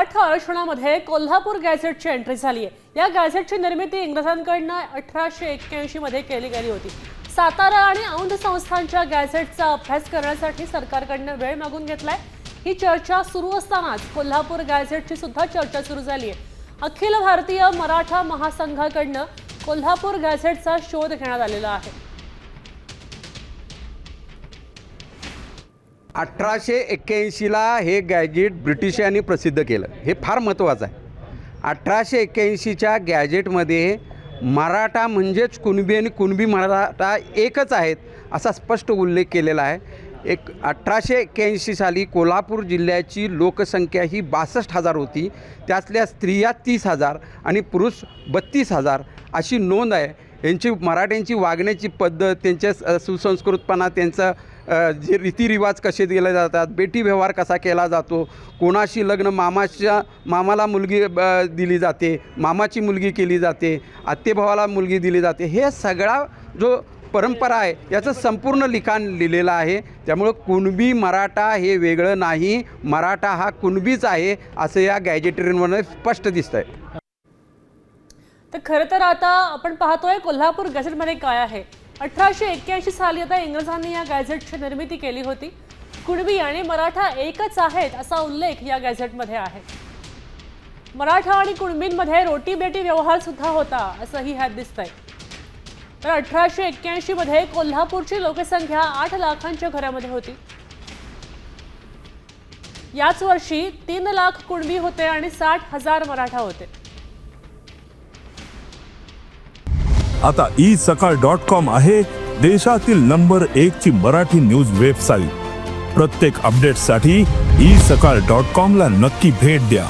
मराठा आरक्षणामध्ये कोल्हापूर गॅझेटची एंट्री झाली आहे। या गॅझेटची निर्मिती इंग्रजांकडून 1881 मध्ये केली गेली होती। सातारा आणि औंध संस्थांच्या गॅझेटचा अभ्यास करण्यासाठी सरकारकडून वेळ मागून घेतलाय। ही चर्चा सुरू असतानाच कोल्हापूर गॅझेटची सुद्धा चर्चा सुरू झाली आहे। अखिल भारतीय मराठा महासंघाकडून कोल्हापूर गॅझेटचा शोध घेण्यात आलेला आहे। 1881 ला हे गॅजेट ब्रिटिशांनी प्रसिद्ध केलं, हे फार महत्त्वाचं आहे। 1881च्या गॅजेटमध्ये मराठा म्हणजेच कुणबी आणि कुणबी मराठा एकच आहेत असा स्पष्ट उल्लेख केलेला आहे। 1881 साली कोल्हापूर जिल्ह्याची लोकसंख्या ही 62,000 होती। त्यातल्या स्त्रिया 30,000 आणि पुरुष 32,000 अशी नोंद आहे। यांची मराठ्यांची वागण्याची पद्धत, त्यांच्या सुसंस्कृतपणा, त्यांचा जे रीतिरिवाज कसे केले जातात, बेटी व्यवहार कसा केला जातो, कोणाशी लग्न मामाला मुलगी दिली जाते, मामाची मुलगी केली जाते, आत्तेभावाला मुलगी दिली जाते, हे सगळा जो परंपरा आहे याचं संपूर्ण लिखाण लिहिलेलं आहे। त्यामुळे कुणबी मराठा हे वेगळं नाही, मराठा हा कुणबीच आहे असं या गॅजेटरीमध्ये स्पष्ट दिसतंय। तर खरं तर आता आपण पाहतोय कोल्हापूर गॅझेटमध्ये काय आहे। 1881 साली आता इंग्रजांनी या गॅझेटची निर्मिती केली होती। कुणबी आणि मराठा एकच आहेत असा उल्लेख या गॅझेटमध्ये आहे। मराठा आणि कुणबींमध्ये रोटी बेटी व्यवहार सुद्धा होता असंही ह्यात दिसतंय। तर 1881 मध्ये कोल्हापूरची लोकसंख्या 8 लाखांच्या घरामध्ये होती। याच वर्षी 3 लाख कुणबी होते आणि 60,000 मराठा होते। आता isakal.com आहे देशातील नंबर 1 ची मराठी न्यूज वेबसाईट। प्रत्येक अपडेटसाठी isakal.com ला नक्की भेट द्या।